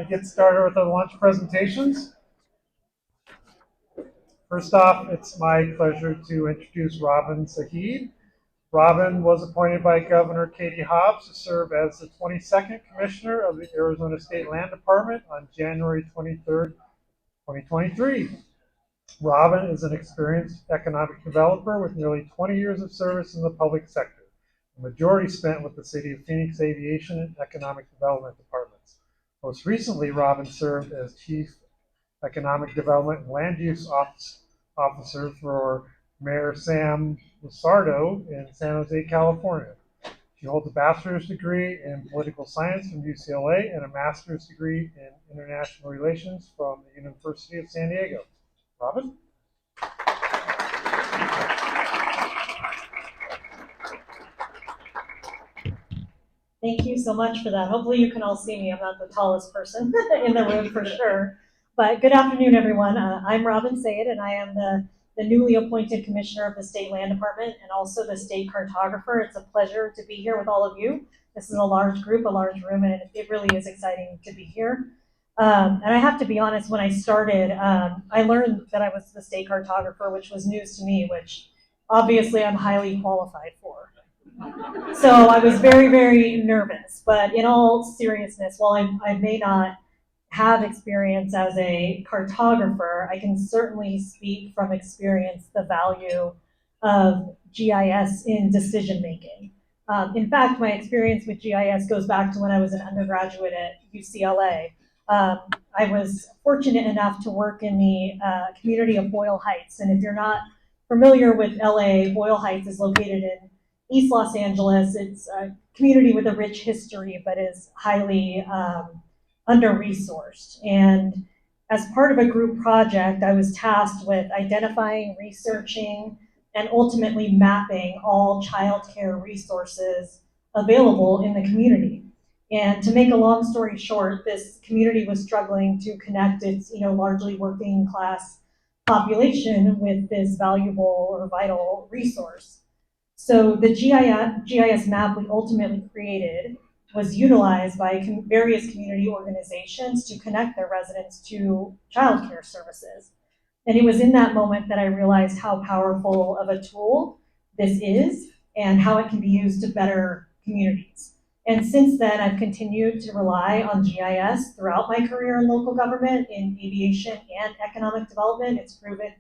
get started with the lunch presentations. First off, it's my pleasure to introduce Robin Zahid. Robin was appointed by Governor 𝐀𝐫𝐢𝐳𝐵 to serve as the 22nd Commissioner of the Arizona State Land Department on January 23rd, 2023. Robin is an experienced economic developer with nearly 20 years of service in the public sector, the majority spent with the City of Phoenix Aviation and Economic Development Departments. Most recently, Robin served as Chief Economic Development and Land Use Officer for Mayor Sam Luzardo in San Jose, California. She holds a bachelor's degree in political science from UCLA and a master's degree in international relations from the University of San Diego. Robin? Thank you so much for that. Hopefully you can all see me. I'm not the tallest person in the room for sure. But good afternoon, everyone. I'm Robin Zahid, and I am the newly appointed Commissioner of the State Land Department and also the State Cartographer. It's a pleasure to be here with all of you. This is a large group, a large room, and it really is exciting to be here. And I have to be honest, when I started, I learned that I was the State Cartographer, which was news to me, which obviously I'm highly qualified for. So I was very, very nervous. But in all seriousness, while I may not have experience as a cartographer, I can certainly speak from experience the value of GIS in decision making. In fact, my experience with GIS goes back to when I was an undergraduate at UCLA. I was fortunate enough to work in the community of Boyle Heights, and if you're not familiar with LA, Boyle Heights is located in East Los Angeles. It's a community with a rich history, but is highly under-resourced. And as part of a group project, I was tasked with identifying, researching, and ultimately mapping all childcare resources available in the community. And to make a long story short, this community was struggling to connect its largely working class population with this valuable or vital resource. So the GIS map we ultimately created was utilized by various community organizations to connect their residents to childcare services. And it was in that moment that I realized how powerful of a tool this is and how it can be used to better communities. And since then, I've continued to rely on GIS throughout my career in local government, in aviation and economic development. It's proven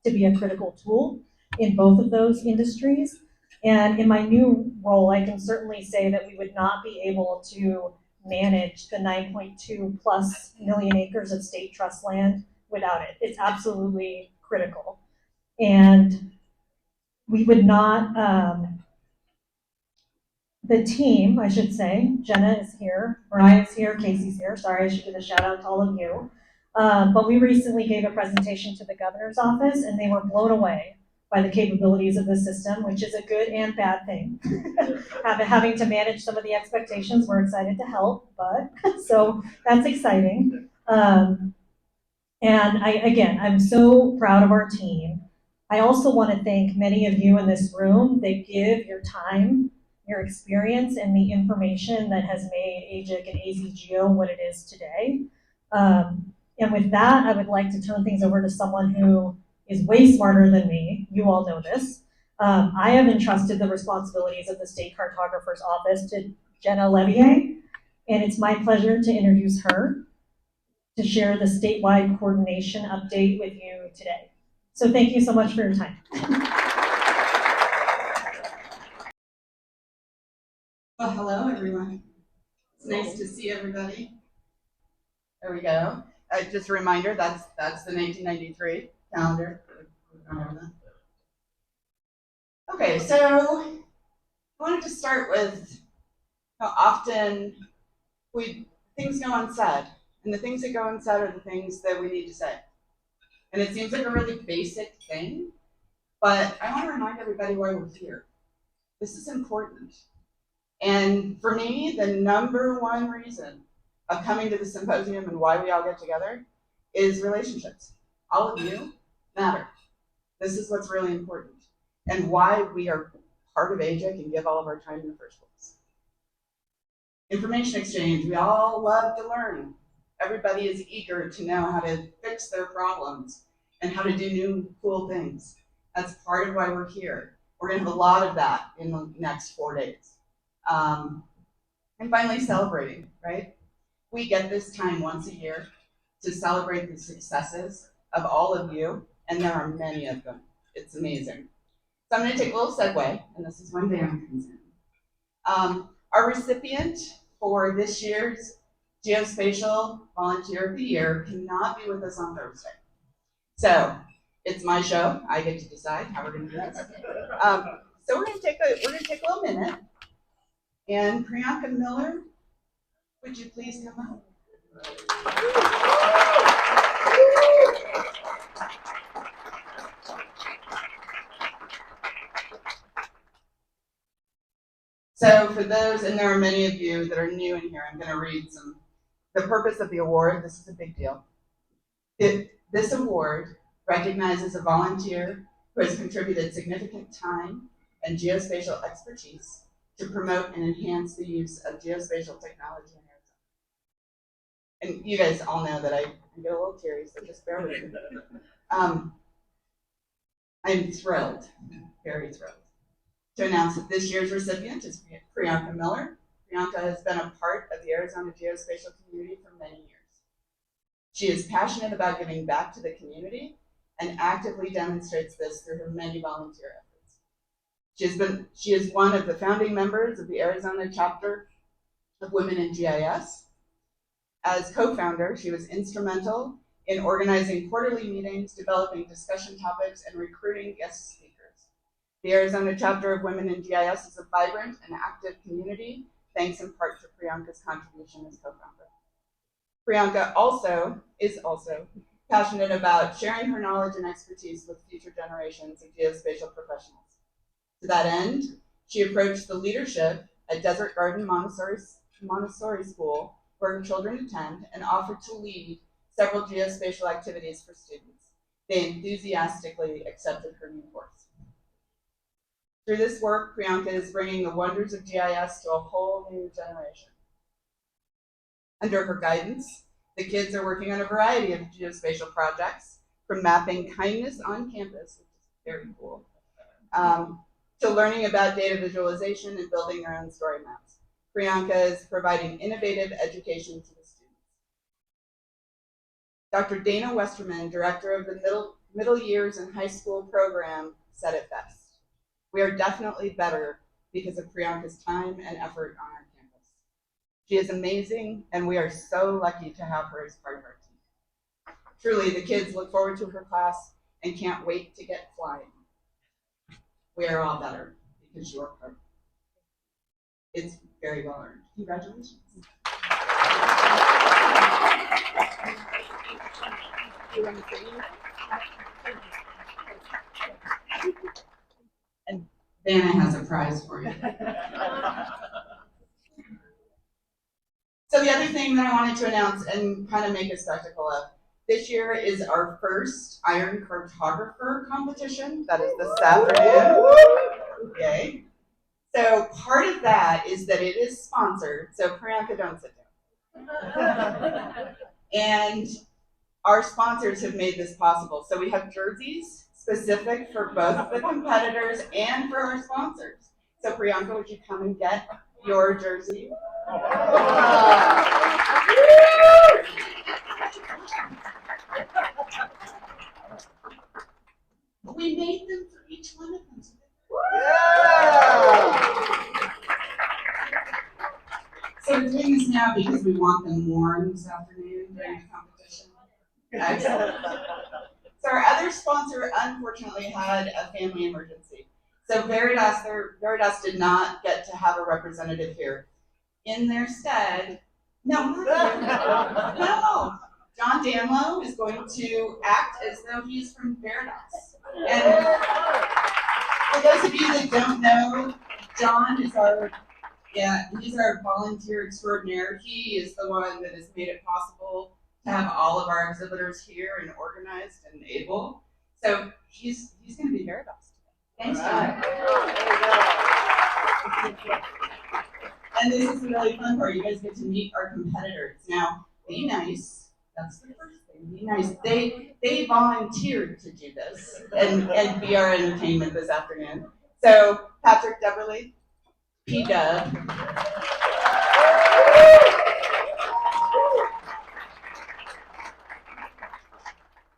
to be a critical tool in both of those industries. And in my new role, I can certainly say that we would not be able to manage the 9.2+ million acres of state trust land without it. It's absolutely critical. And we would not, the team, I should say, Jenna is here, Mariah's here, Casey's here. Sorry, I should give a shout out to all of you. But we recently gave a presentation to the governor's office, and they were blown away by the capabilities of the system, which is a good and bad thing. Having to manage some of the expectations, we're excited to help, but so that's exciting. And I'm so proud of our team. I also want to thank many of you in this room that give your time, your experience, and the information that has made AGIC and 𝐴ZGO what it is today. And with that, I would like to turn things over to someone who is way smarter than me. You all know this. I have entrusted the responsibilities of the State Cartographer's Office to Jenna Leveille, and it's my pleasure to introduce her to share the statewide coordination update with you today. So thank you so much for your time. Well, hello, everyone. It's nice to see everybody. There we go. Just a reminder, that's the 1993 calendar. Okay, so I wanted to start with how often things go unsaid, and the things that go unsaid are the things that we need to say. And it seems like a really basic thing, but I want to remind everybody why we're here. This is important. And for me, the number one reason of coming to the symposium and why we all get together is relationships. All of you matter. This is what's really important and why we are part of AGIC and give all of our time in the first place. Information exchange, we all love to learn. Everybody is eager to know how to fix their problems and how to do new cool things. That's part of why we're here. We're going to have a lot of that in the next 4 days. And finally, celebrating, right? We get this time once a year to celebrate the successes of all of you, and there are many of them. It's amazing. So I'm going to take a little segue, and this is when Dan comes in. Our recipient for this year's Geospatial Volunteer of the Year cannot be with us on Thursday. So it's my show. I get to decide how we're going to do this. So we're going to take a little minute. And Priyanka Miller, would you please come up? So for those, and there are many of you that are new in here, I'm going to read the purpose of the award. This is a big deal. This award recognizes a volunteer who has contributed significant time and geospatial expertise to promote and enhance the use of geospatial technology in Arizona. And you guys all know that I get a little teary, so just bear with me. I'm thrilled, very thrilled, to announce that this year's recipient is Priyanka Miller. Priyanka has been a part of the Arizona geospatial community for many years. She is passionate about giving back to the community and actively demonstrates this through her many volunteer efforts. She is one of the founding members of the Arizona chapter of Women in GIS. As co-founder, she was instrumental in organizing quarterly meetings, developing discussion topics, and recruiting guest speakers. The Arizona chapter of Women in GIS is a vibrant and active community, thanks in part to Priyanka's contribution as co-founder. Priyanka is also passionate about sharing her knowledge and expertise with future generations of geospatial professionals. To that end, she approached the leadership at Desert Garden Montessori School, where her children attend, and offered to lead several geospatial activities for students. They enthusiastically accepted her new course. Through this work, Priyanka is bringing the wonders of GIS to a whole new generation. Under her guidance, the kids are working on a variety of geospatial projects, from mapping kindness on campus, which is very cool, to learning about data visualization and building their own story maps. Priyanka is providing innovative education to the students. Dr. Dana Westerman, director of the middle years and high school program, said it best. We are definitely better because of Priyanka's time and effort on our campus. She is amazing, and we are so lucky to have her as part of our team. Truly, the kids look forward to her class and can't wait to get flying. We are all better because you're part. It's very well earned. Congratulations. And Vanna has a prize for you. So the other thing that I wanted to announce and kind of make a spectacle of, this year is our first Iron Cartographer competition. That is this afternoon. Okay. So part of that is that it is sponsored. So Priyanka, don't sit down. And our sponsors have made this possible. So we have jerseys specific for both the competitors and for our sponsors. So Priyanka, would you come and get your jersey? We made them for each one of them. So we're doing this now because we want them worn this afternoon during the competition. Excellent. So our other sponsor unfortunately had a family emergency. So Veritas did not get to have a representative here. In their stead, no, John Danlow is going to act as though he's from Veritas. And for those of you that don't know, John is he's our volunteer extraordinaire. He is the one that has made it possible to have all of our exhibitors here and organized and able. So he's going to be Veritas today. Thanks, John. And this is a really fun part. You guys get to meet our competitors. Now, be nice. That's the first thing. Be nice. They volunteered to do this and be our entertainment this afternoon. So Patrick Deverly, P-Dub.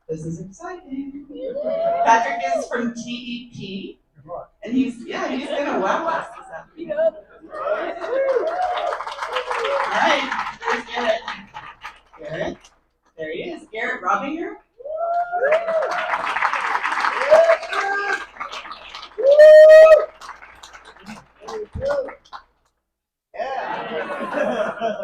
This is exciting. Patrick is from TEP, and he's gonna wow us this afternoon. All right, here's Garrett. Garrett, there he is. Garrett Robinger. Yeah.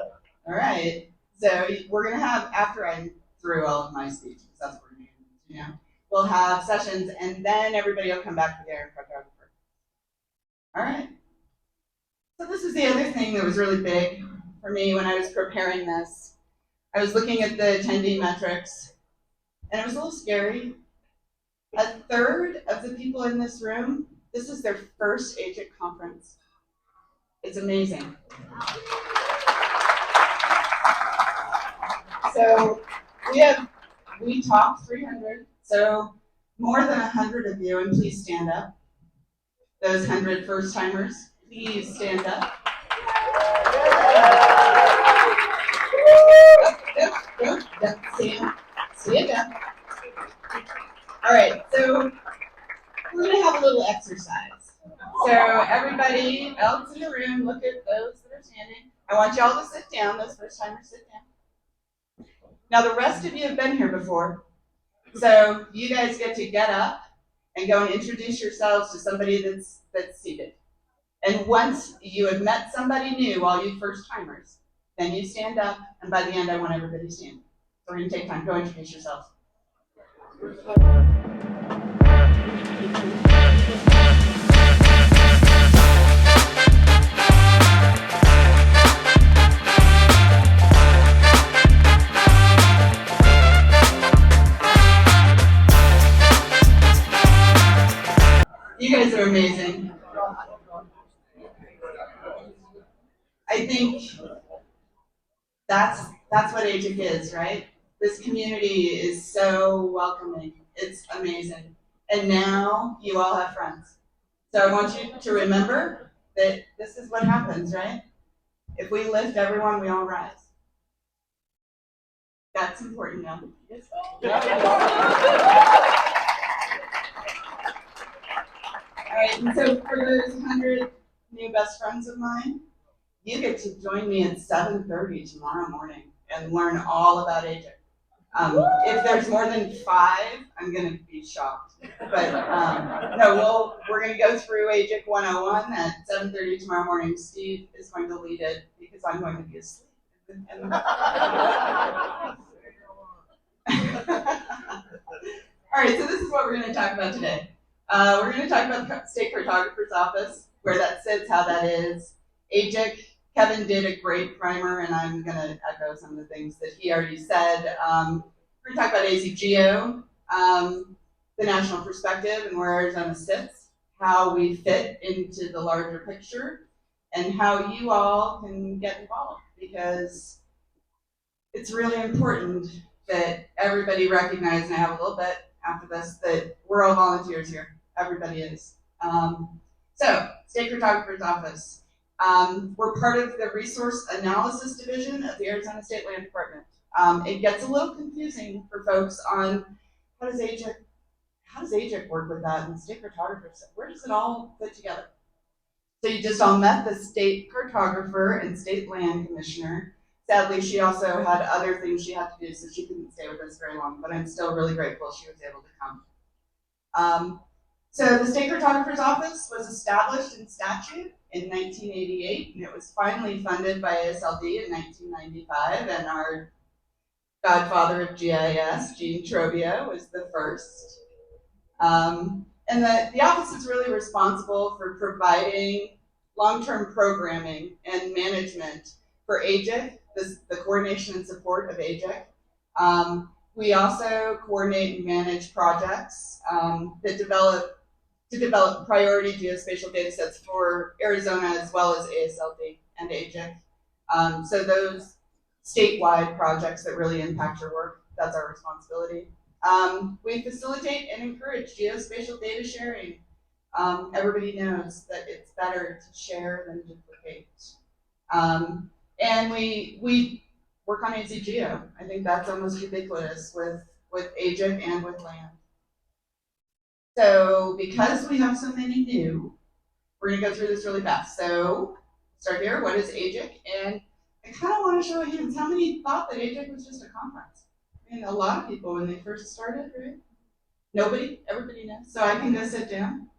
All right. So we're gonna have, after I'm through all of my speeches, that's what we're gonna do now. We'll have sessions, and then everybody will come back together and Cartographer. All right. So this is the other thing that was really big for me when I was preparing this. I was looking at the attendee metrics, and it was a little scary. A third of the people in this room, this is their first AGIC conference. It's amazing. So we topped 300. So more than 100 of you, and please stand up. Those 100 first timers, please stand up. Stand up. All right, so we're gonna have a little exercise. So everybody else in the room, look at those that are standing. I want y'all to sit down, those first timers sit down. Now the rest of you have been here before. So you guys get to get up and go and introduce yourselves to somebody that's seated. And once you have met somebody new, all you first timers, then you stand up, and by the end I want everybody to stand. So we're gonna take time, go introduce yourselves. You guys are amazing. I think that's what AGIC is, right? This community is so welcoming. It's amazing. And now you all have friends. So I want you to remember that this is what happens, right? If we lift everyone, we all rise. That's important now. All right, and so for those 100 new best friends of mine, you get to join me at 7:30 tomorrow morning and learn all about AGIC. If there's more than 5, I'm going to be shocked. But no, we're going to go through AGIC 101 at 7:30 tomorrow morning. Steve is going to lead it because I'm going to be asleep. All right, so this is what we're going to talk about today. We're going to talk about the State Cartographer's Office, where that sits, how that is. AGIC, Kevin did a great primer, and I'm going to echo some of the things that he already said. We're going to talk about 𝐀𝐫𝐢𝐳𝐴, the national perspective and where Arizona sits, how we fit into the larger picture, and how you all can get involved, because it's really important that everybody recognize, and I have a little bit after this, that we're all volunteers here. Everybody is. So, State Cartographer's Office. We're part of the Resource Analysis Division of the Arizona State Land Department. It gets a little confusing for folks on how does AGIC work with that, and State Cartographer, where does it all fit together? So you just all met the State Cartographer and State Land Commissioner. Sadly, she also had other things she had to do, so she couldn't stay with us very long, but I'm still really grateful she was able to come. So the State Cartographer's Office was established in statute in 1988, and it was finally funded by ASLD in 1995, and our godfather of GIS, Gene Trobio, was the first. And the office is really responsible for providing long-term programming and management for AGIC, the coordination and support of AGIC. We also coordinate and manage projects that develop priority geospatial data sets for Arizona as well as ASLD and AGIC. So statewide projects that really impact your work. That's our responsibility. We facilitate and encourage geospatial data sharing. Everybody knows that it's better to share than duplicate. And we work on 𝐀𝐫𝐢𝐳𝐵. I think that's almost ubiquitous with AGIC and with land. So because we have so many new, we're going to go through this really fast. So start here. What is AGIC? And I kind of want to show you how many thought that AGIC was just a conference. I mean, a lot of people when they first started, right? Nobody? Everybody knows. So I can go sit down.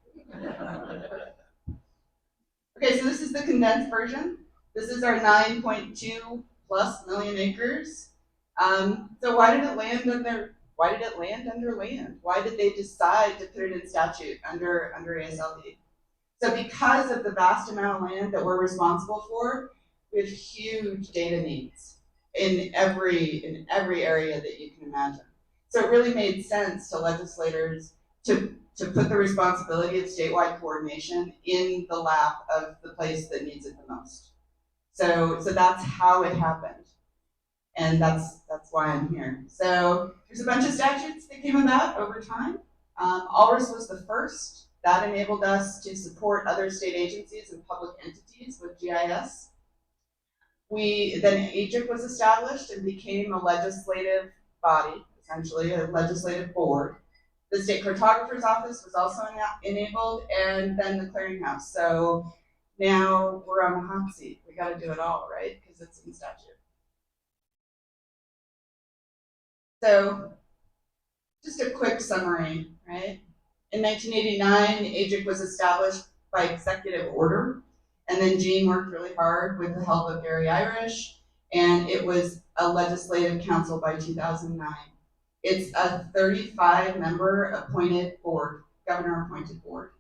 Okay, so this is the condensed version. This is our 9.2+ million acres. So why did it land under land? Why did they decide to put it in statute under ASLD? So because of the vast amount of land that we're responsible for, we have huge data needs in every area that you can imagine. So it really made sense to legislators to put the responsibility of statewide coordination in the lap of the place that needs it the most. So that's how it happened. And that's why I'm here. So there's a bunch of statutes that came about over time. ALRIS was the first. That enabled us to support other state agencies and public entities with GIS. Then AGIC was established and became a legislative body, essentially a legislative board. The state cartographer's office was also enabled, and then the clearinghouse. So now we're on the hot seat. We got to do it all, right? Because it's in statute. So just a quick summary, right? In 1989, AGIC was established by executive order, and then Jean worked really hard with the help of Gary Irish, and it was a legislative council by 2009. It's a 35-member appointed board, governor-appointed board.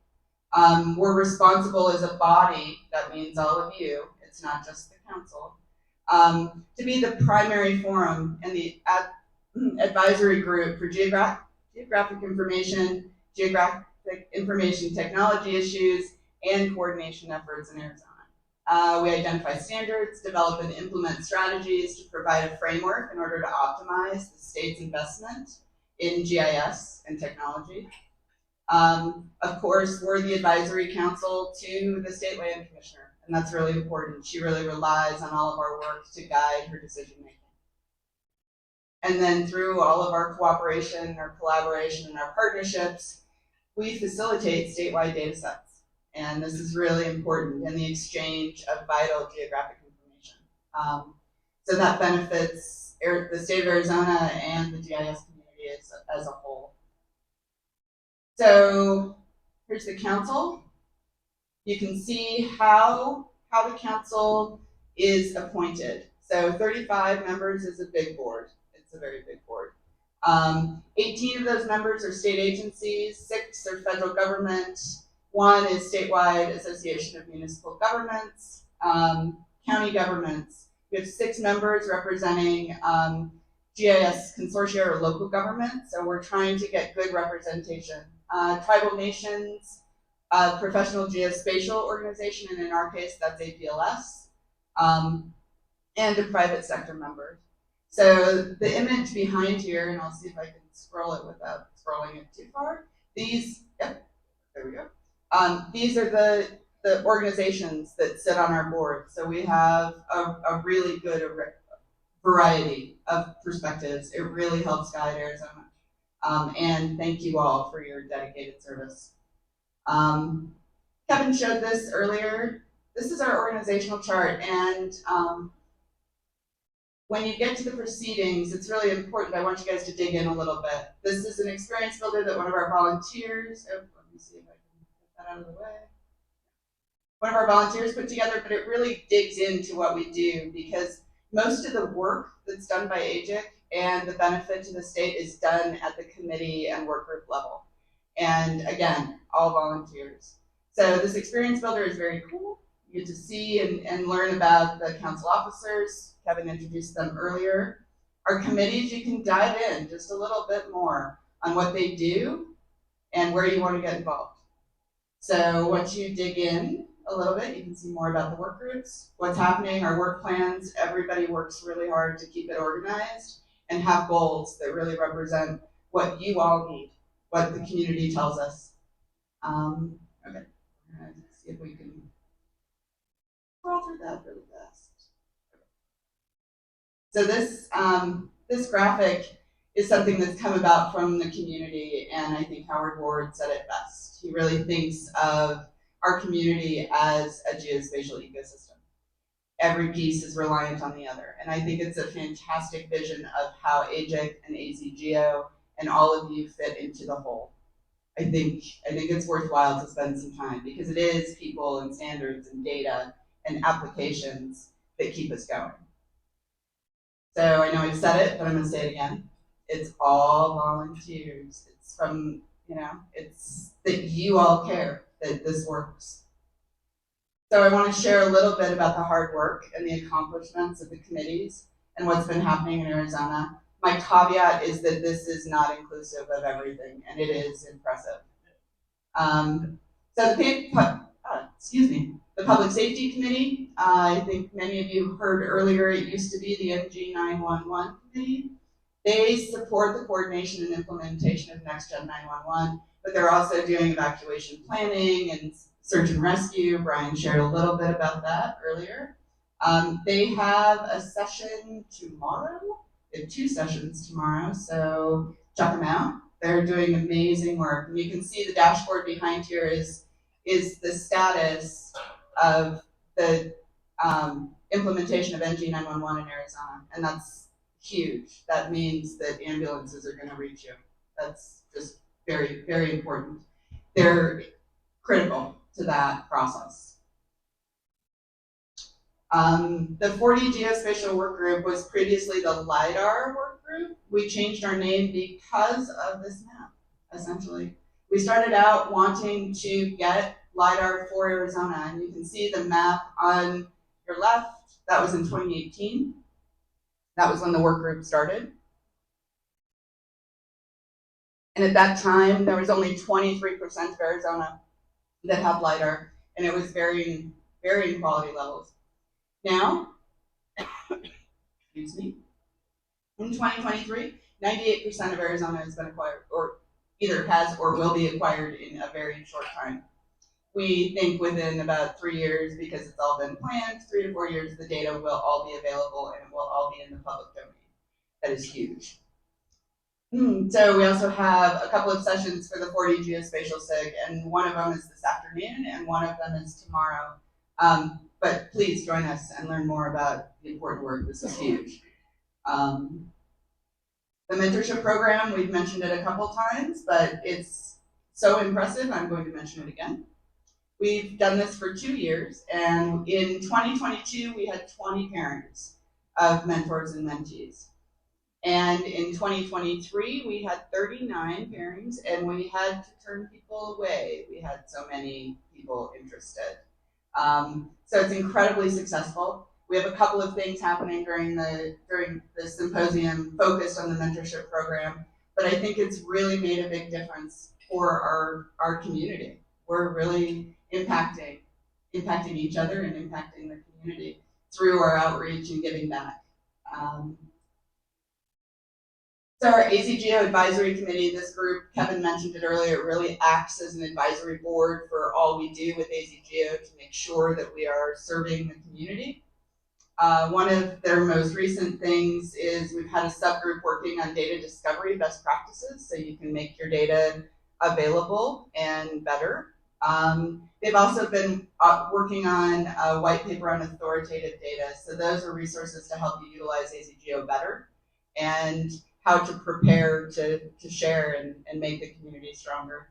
We're responsible as a body, that means all of you, it's not just the council, to be the primary forum and the advisory group for geographic information, geographic information technology issues, and coordination efforts in Arizona. We identify standards, develop and implement strategies to provide a framework in order to optimize the state's investment in GIS and technology. Of course, we're the advisory council to the state land commissioner, and that's really important. She really relies on all of our work to guide her decision making. And then through all of our cooperation, our collaboration, and our partnerships, we facilitate statewide data sets. And this is really important in the exchange of vital geographic information. So that benefits the state of Arizona and the GIS community as a whole. So here's the council. You can see how the council is appointed. So 35 members is a big board. It's a very big board. 18 of those members are state agencies, 6 are federal government, 1 is statewide association of municipal governments, county governments. We have 6 members representing GIS consortia or local government, so we're trying to get good representation. Tribal nations, professional geospatial organization, and in our case that's APLS, and a private sector member. So the image behind here, and I'll see if I can scroll it without scrolling it too far. There we go. These are the organizations that sit on our board. So we have a really good variety of perspectives. It really helps guide Arizona. And thank you all for your dedicated service. Kevin showed this earlier. This is our organizational chart, and when you get to the proceedings, it's really important. I want you guys to dig in a little bit. This is an experience builder that one of our volunteers, let me see if I can get that out of the way. One of our volunteers put together, but it really digs into what we do because most of the work that's done by AGIC and the benefit to the state is done at the committee and work group level. And again, all volunteers. So this experience builder is very cool. You get to see and learn about the council officers. Kevin introduced them earlier. Our committees, you can dive in just a little bit more on what they do and where you want to get involved. So once you dig in, a little bit. You can see more about the work groups, what's happening, our work plans. Everybody works really hard to keep it organized and have goals that really represent what you all need, what the community tells us. Okay, we're gonna see if we can scroll through that really fast. So this graphic is something that's come about from the community, and I think Howard Ward said it best. He really thinks of our community as a geospatial ecosystem. Every piece is reliant on the other, and I think it's a fantastic vision of how AGIC and 𝐴ZGEO and all of you fit into the whole. I think it's worthwhile to spend some time because it is people and standards and data and applications that keep us going. So I know I've said it, but I'm going to say it again. It's all volunteers. It's from, it's that you all care that this works. So I want to share a little bit about the hard work and the accomplishments of the committees and what's been happening in Arizona. My caveat is that this is not inclusive of everything, and it is impressive. So the Public Safety Committee, I think many of you heard earlier, it used to be the MG 911 Committee. They support the coordination and implementation of Next Gen 911, but they're also doing evacuation planning and search and rescue. Brian shared a little bit about that earlier. They have a session tomorrow. They have 2 sessions tomorrow, so check them out. They're doing amazing work. And you can see the dashboard behind here is the status of the implementation of NG 911 in Arizona, and that's huge. That means that ambulances are going to reach you. That's just very, very important. They're critical to that process. The 4D Geospatial Work Group was previously the LIDAR Work Group. We changed our name because of this map, essentially. We started out wanting to get LIDAR for Arizona, and you can see the map on your left. That was in 2018. That was when the work group started. And at that time, there was only 23% of Arizona that had LIDAR, and it was varying quality levels. Now, excuse me, in 2023, 98% of Arizona has been acquired, or either has or will be acquired in a very short time. We think within about 3 years, because it's all been planned, 3 to 4 years, the data will all be available and it will all be in the public domain. That is huge. So we also have a couple of sessions for the 4D Geospatial SIG, and one of them is this afternoon and one of them is tomorrow. But please join us and learn more about the important work. This is huge. The mentorship program, we've mentioned it a couple times, but it's so impressive, I'm going to mention it again. We've done this for 2 years, and in 2022, we had 20 pairings of mentors and mentees. And in 2023, we had 39 pairings, and we had to turn people away. We had so many people interested. So it's incredibly successful. We have a couple of things happening during the symposium focused on the mentorship program, but I think it's really made a big difference for our community. We're really impacting each other and impacting the community through our outreach and giving back. So our 𝐴ZGEO Advisory Committee, this group, Kevin mentioned it earlier, it really acts as an advisory board for all we do with 𝐴ZGEO to make sure that we are serving the community. One of their most recent things is we've had a subgroup working on data discovery best practices, so you can make your data available and better. They've also been working on a white paper on authoritative data, so those are resources to help you utilize 𝐴ZGEO better and how to prepare to share and make the community stronger.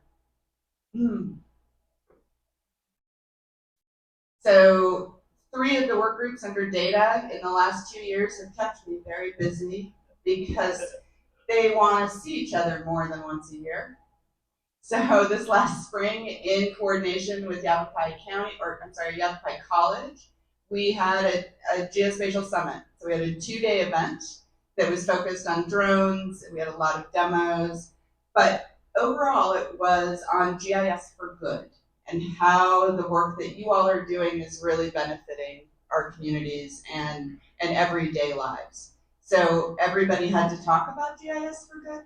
So 3 of the work groups under data in the last 2 years have kept me very busy because they want to see each other more than once a year. So this last spring, in coordination with 𝐀𝐫𝐈𝐂 College, we had a geospatial summit. So we had a 2-day event that was focused on drones, and we had a lot of demos, but overall it was on GIS for good. and how the work that you all are doing is really benefiting our communities and everyday lives. So everybody had to talk about GIS for good.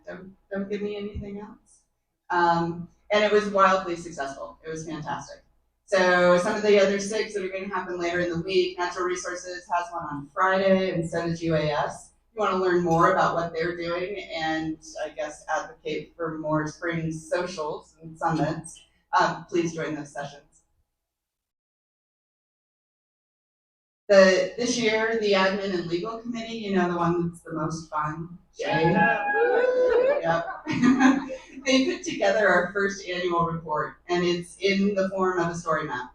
Don't give me anything else. And it was wildly successful. It was fantastic. So some of the other SIGs that are going to happen later in the week, Natural Resources has one on Friday, and so does UAS. If you want to learn more about what they're doing and I guess advocate for more spring socials and summits, please join those sessions. This year, the admin and legal committee, you know, the one that's the most fun. Yep. They put together our first annual report, and it's in the form of a story map.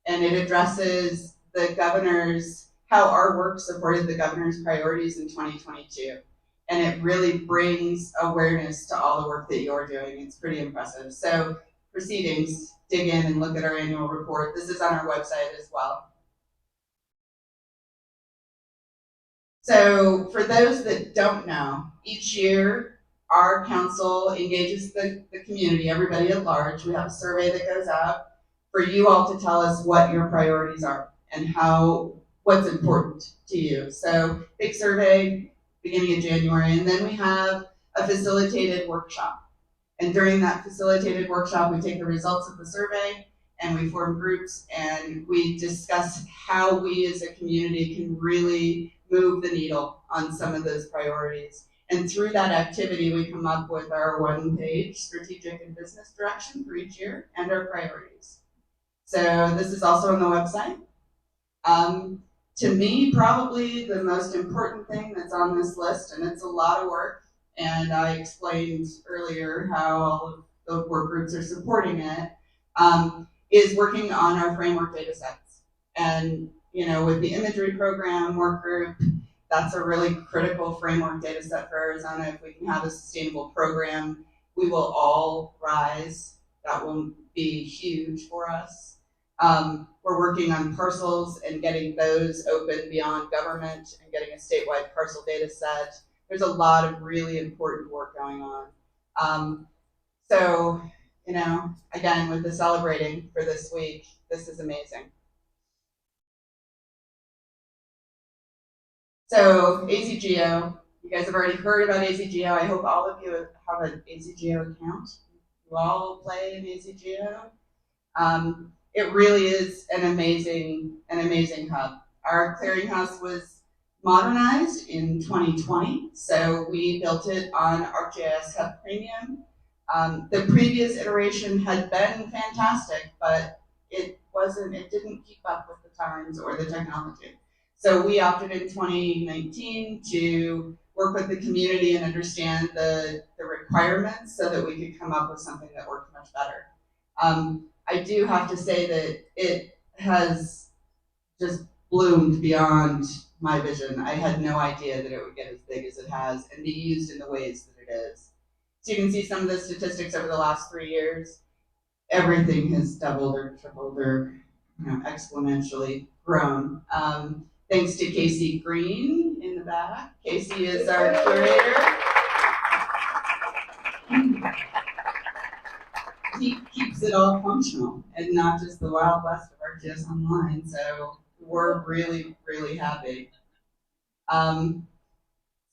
And it addresses the governor's, how our work supported the governor's priorities in 2022. And it really brings awareness to all the work that you're doing. It's pretty impressive. So proceedings, dig in and look at our annual report. This is on our website as well. So for those that don't know, each year our council engages the community, everybody at large. We have a survey that goes out for you all to tell us what your priorities are and what's important to you. So big survey, beginning of January, and then we have a facilitated workshop. And during that facilitated workshop, we take the results of the survey and we form groups and we discuss how we as a community can really move the needle on some of those priorities. And through that activity, we come up with our one-page strategic and business direction for each year and our priorities. So this is also on the website. To me, probably the most important thing that's on this list, and it's a lot of work, and I explained earlier how all of the work groups are supporting it, is working on our framework data sets. And you know, with the imagery program work group, that's a really critical framework data set for Arizona. If we can have a sustainable program, we will all rise. That will be huge for us. We're working on parcels and getting those open beyond government and getting a statewide parcel data set. There's a lot of really important work going on. So, you know, again, with the celebrating for this week, this is amazing. So 𝐀𝐫𝐢𝐳𝐿, you guys have already heard about 𝐀𝐫𝐢𝐳𝐿. I hope all of you have an 𝐀𝐫𝐢𝐳 account. You all play in 𝐀𝐫𝐢𝐳. It really is an amazing hub. Our clearinghouse was modernized in 2020, so we built it on ArcGIS Hub Premium. The previous iteration had been fantastic, but it didn't keep up with the times or the technology. So we opted in 2019 to work with the community and understand the requirements so that we could come up with something that worked much better. I do have to say that it has just bloomed beyond my vision. I had no idea that it would get as big as it has and be used in the ways that it is. So you can see some of the statistics over the last 3 years. Everything has doubled or tripled or exponentially grown. Thanks to Casey Green in the back. Casey is our curator. He keeps it all functional and not just the Wild West of ArcGIS Online. So we're really, really happy. So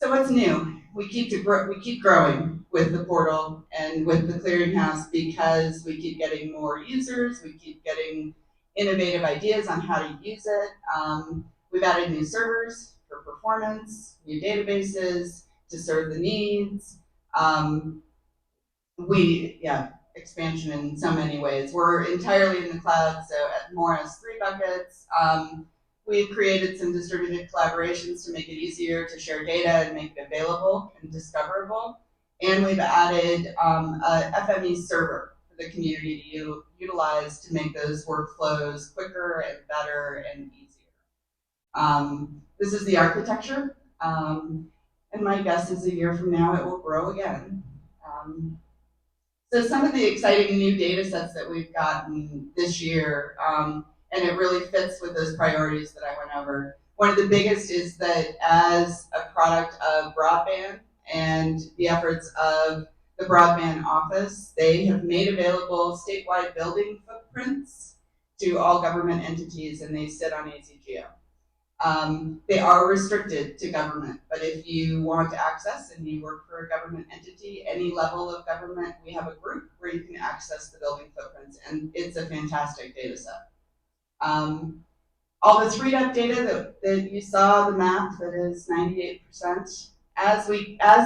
what's new? We keep growing with the portal and with the clearinghouse because we keep getting more users. We keep getting innovative ideas on how to use it. We've added new servers for performance, new databases to serve the needs. Expansion in so many ways. We're entirely in the cloud, so at more as 3 buckets. We've created some distributed collaborations to make it easier to share data and make it available and discoverable. And we've added a FME server for the community to utilize to make those workflows quicker and better and easier. This is the architecture, and my guess is a year from now it will grow again. So some of the exciting new data sets that we've gotten this year, and it really fits with those priorities that I went over. One of the biggest is that as a product of broadband and the efforts of the broadband office, they have made available statewide building footprints to all government entities, and they sit on 𝐀𝐫𝐢𝐳𝐵. They are restricted to government, but if you want access and you work for a government entity, any level of government, we have a group where you can access the building footprints, and it's a fantastic data set. All the 3D data that you saw, the map that is 98%, as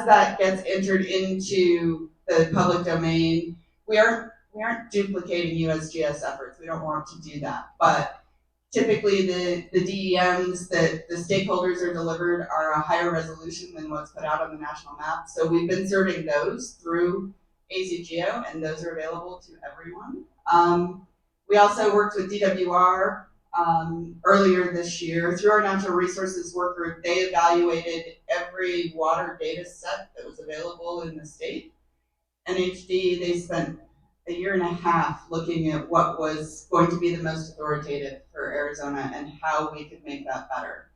that gets entered into the public domain, we aren't duplicating USGS efforts. We don't want to do that, but typically the DEMs that the stakeholders are delivered are a higher resolution than what's put out on the national map. So we've been serving those through 𝐀𝐫𝐢𝐳, and those are available to everyone. We also worked with DWR earlier this year through our natural resources work group. They evaluated every water data set that was available in the state. NHD, they spent a year and a half looking at what was going to be the most authoritative for Arizona and how we could make that better.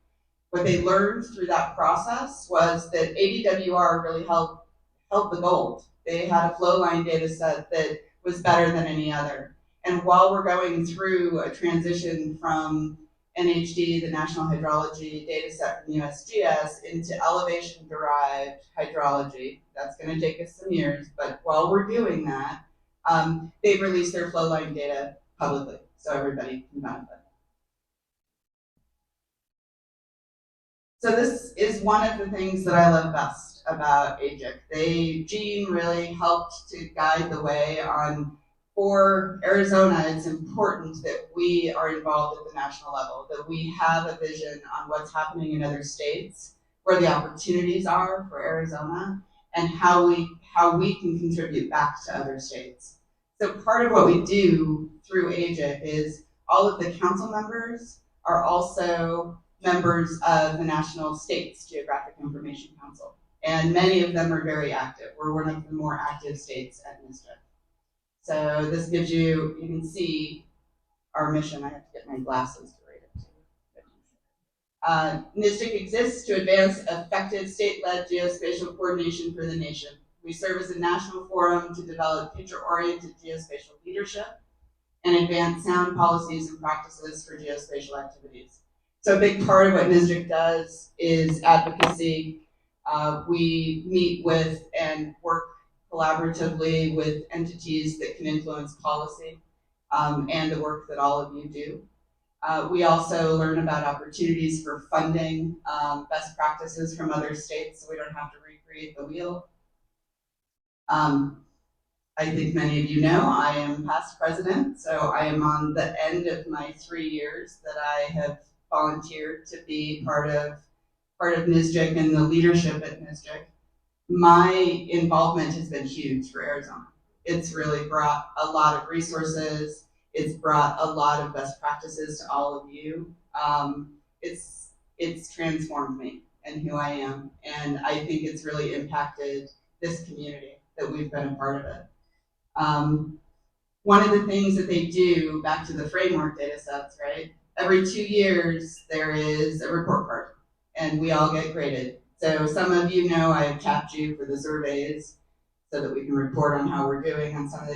What they learned through that process was that ADWR really held the gold. They had a flow line data set that was better than any other. And while we're going through a transition from NHD, the National Hydrology data set from USGS, into elevation-derived hydrology, that's going to take us some years, but while we're doing that, they've released their flow line data publicly, so everybody can benefit. So this is one of the things that I love best about AGIC. Gene really helped to guide the way on, for Arizona, it's important that we are involved at the national level, that we have a vision on what's happening in other states, where the opportunities are for Arizona, and how we can contribute back to other states. So part of what we do through AGIC is all of the council members are also members of the National States Geographic Information Council, and many of them are very active. We're one of the more active states at NISTIC. So this gives you can see our mission. I have to get my glasses to read it. NISTIC exists to advance effective state-led geospatial coordination for the nation. We serve as a national forum to develop future-oriented geospatial leadership and advance sound policies and practices for geospatial activities. So a big part of what NISTIC does is advocacy. We meet with and work collaboratively with entities that can influence policy and the work that all of you do. We also learn about opportunities for funding, best practices from other states, so we don't have to recreate the wheel. I think many of you know I am past president, so I am on the end of my 3 years that I have volunteered to be part of NISTIC and the leadership at NISTIC. My involvement has been huge for Arizona. It's really brought a lot of resources. It's brought a lot of best practices to all of you. It's transformed me and who I am, and I think it's really impacted this community that we've been a part of it. One of the things that they do, back to the framework data sets, right? Every 2 years there is a report card, and we all get graded. So some of you know I have tapped you for the surveys so that we can report on how we're doing on some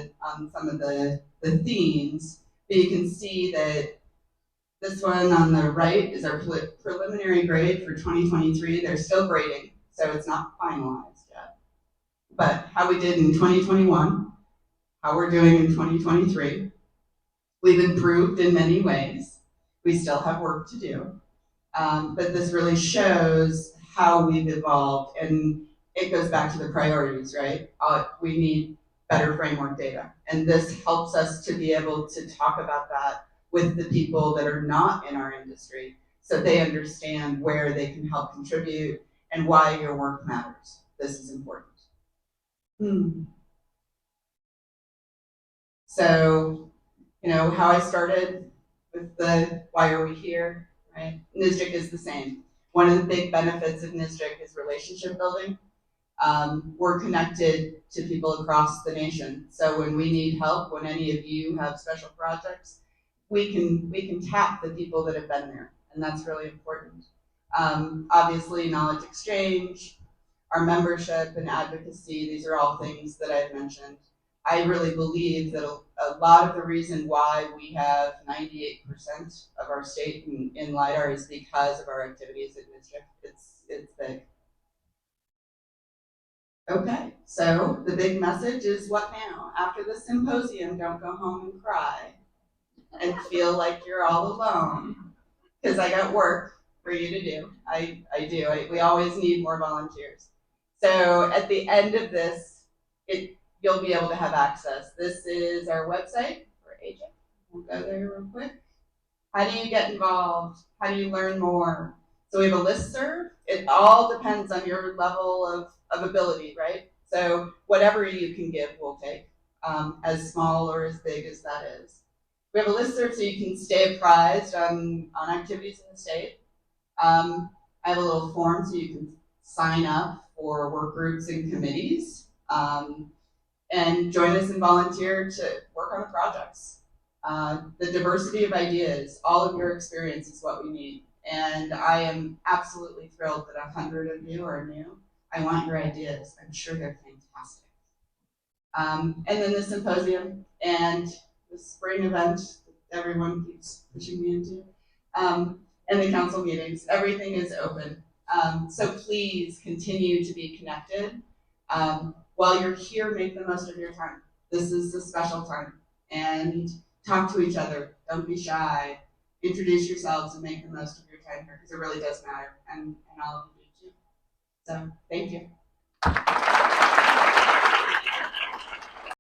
of the themes. But you can see that this one on the right is our preliminary grade for 2023. They're still grading, so it's not finalized yet. But how we did in 2021, how we're doing in 2023. We've improved in many ways. We still have work to do. But this really shows how we've evolved, and it goes back to the priorities, right? We need better framework data, and this helps us to be able to talk about that with the people that are not in our industry, so they understand where they can help contribute and why your work matters. This is important. So, how I started with the why are we here, right? NISTIC is the same. One of the big benefits of NISTIC is relationship building. We're connected to people across the nation. So when we need help, when any of you have special projects, we can tap the people that have been there, and that's really important. Obviously, knowledge exchange. our membership and advocacy, these are all things that I've mentioned. I really believe that a lot of the reason why we have 98% of our state in LiDAR is because of our activities in district. It's big. Okay, so the big message is what now? After the symposium, don't go home and cry and feel like you're all alone, because I got work for you to do. I do. We always need more volunteers. So at the end of this, you'll be able to have access. This is our website for AGIC. We'll go there real quick. How do you get involved? How do you learn more? So we have a listserv. It all depends on your level of ability, right? So whatever you can give, we'll take, as small or as big as that is. We have a listserv so you can stay apprised on activities in the state. I have a little form so you can sign up for work groups and committees, and join us and volunteer to work on the projects. The diversity of ideas, all of your experience is what we need. And I am absolutely thrilled that 100 of you are new. I want your ideas. I'm sure they're fantastic. And then the symposium and the spring event that everyone keeps pushing me into, and the council meetings. Everything is open. So please continue to be connected. While you're here, make the most of your time. This is a special time. And talk to each other. Don't be shy. Introduce yourselves and make the most of your time here, because it really does matter. And all of you do too. So thank you.